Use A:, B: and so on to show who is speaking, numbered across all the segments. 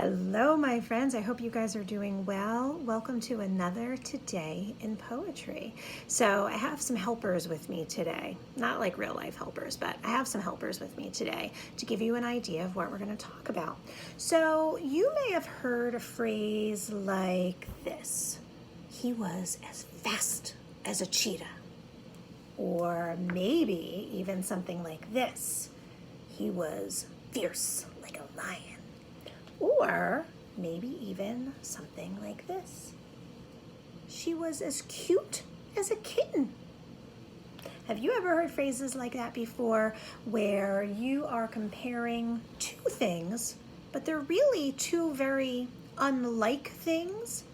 A: Hello, my friends. I hope you guys are doing well. Welcome to another Today in Poetry. So I have some helpers with me today. Not like real life helpers, but I have some helpers with me today to give you an idea of what we're going to talk about. So you may have heard a phrase like this: he was as fast as a cheetah. Or maybe even something like this: he was fierce like a lion. Or maybe even something like this: she was as cute as a kitten. Have you ever heard phrases like that before, where you are comparing two things, but they're really two very unlike things,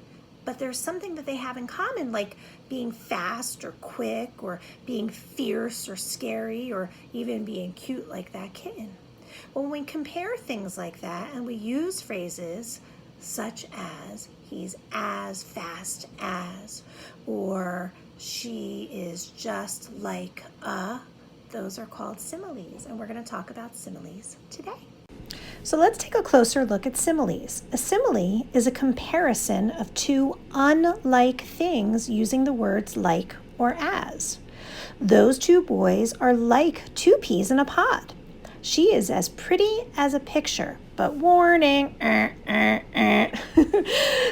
A: but there's something that they have in common, like being fast or quick, or being fierce or scary, or even being cute like that kitten? When we compare things like that and we use phrases such as he's as fast as, or she is just like those are called similes, and we're going to talk about similes today. So let's take a closer look at similes. A simile is a comparison of two unlike things using the words like or as. Those two boys are like two peas in a pod. She is as pretty as a picture, but warning,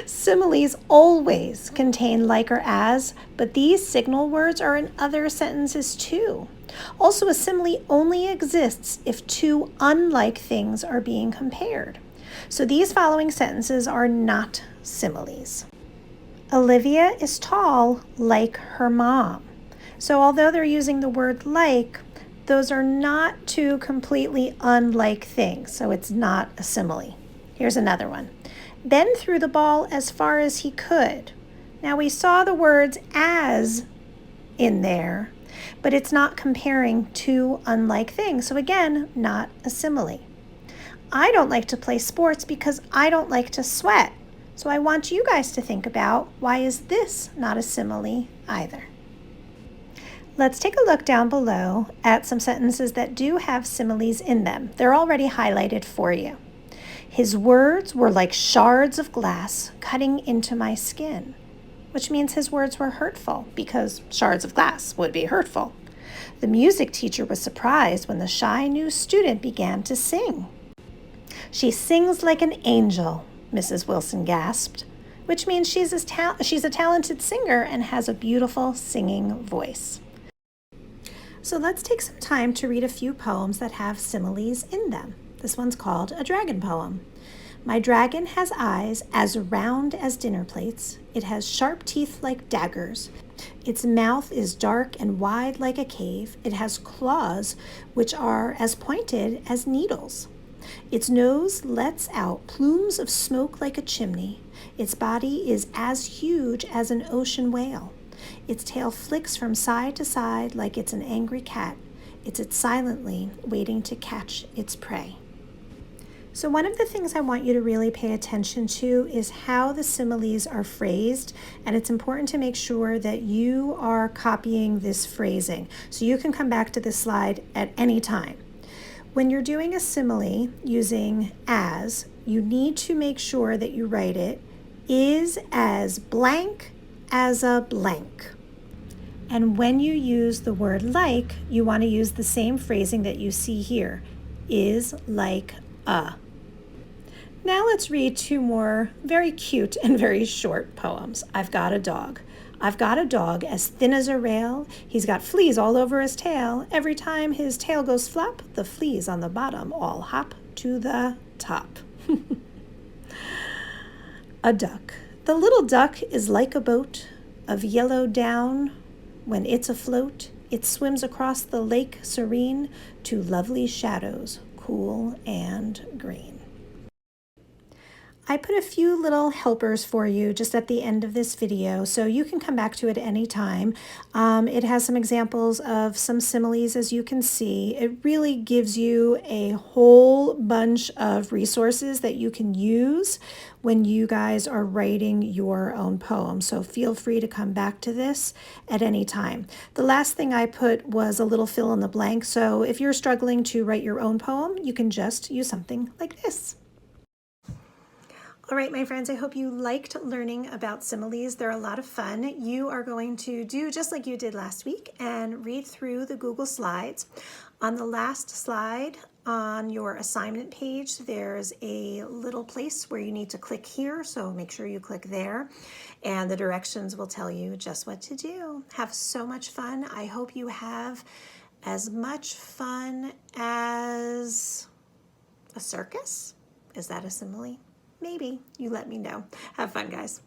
A: Similes always contain like or as, but these signal words are in other sentences too. Also, a simile only exists if two unlike things are being compared. So these following sentences are not similes. Olivia is tall like her mom. So although they're using the word like, those are not two completely unlike things, so it's not a simile. Here's another one. Ben threw the ball as far as he could. Now we saw the words as in there, but it's not comparing two unlike things, so again, not a simile. I don't like to play sports because I don't like to sweat. So I want you guys to think about, why is this not a simile either? Let's take a look down below at some sentences that do have similes in them. They're already highlighted for you. His words were like shards of glass cutting into my skin, which means his words were hurtful, because shards of glass would be hurtful. The music teacher was surprised when the shy new student began to sing. She sings like an angel, Mrs. Wilson gasped, which means she's a talented singer and has a beautiful singing voice. So let's take some time to read a few poems that have similes in them. This one's called a dragon poem. My dragon has eyes as round as dinner plates. It has sharp teeth like daggers. Its mouth is dark and wide like a cave. It has claws which are as pointed as needles. Its nose lets out plumes of smoke like a chimney. Its body is as huge as an ocean whale. Its tail flicks from side to side like it's an angry cat. It's silently waiting to catch its prey. So one of the things I want you to really pay attention to is how the similes are phrased, and it's important to make sure that you are copying this phrasing. So you can come back to this slide at any time. When you're doing a simile using as, you need to make sure that you write it is as blank as a blank. And when you use the word like, you want to use the same phrasing that you see here, is like a. Now let's read two more very cute and very short poems. I've got a dog. I've got a dog as thin as a rail. He's got fleas all over his tail. Every time his tail goes flop, the fleas on the bottom all hop to the top. A duck. The little duck is like a boat of yellow down. When it's afloat, it swims across the lake serene to lovely shadows, cool and green. I put a few little helpers for you just at the end of this video, so you can come back to it any time. It has some examples of some similes, as you can see. It really gives you a whole bunch of resources that you can use when you guys are writing your own poem. So feel free to come back to this at any time. The last thing I put was a little fill in the blank, so if you're struggling to write your own poem, you can just use something like this. All right, my friends, I hope you liked learning about similes. They're a lot of fun. You are going to do just like you did last week and read through the Google Slides. On the last slide on your assignment page, there's a little place where you need to click here, so make sure you click there, and the directions will tell you just what to do. Have so much fun. I hope you have as much fun as a circus. Is that a simile? Maybe. You let me know. Have fun, guys.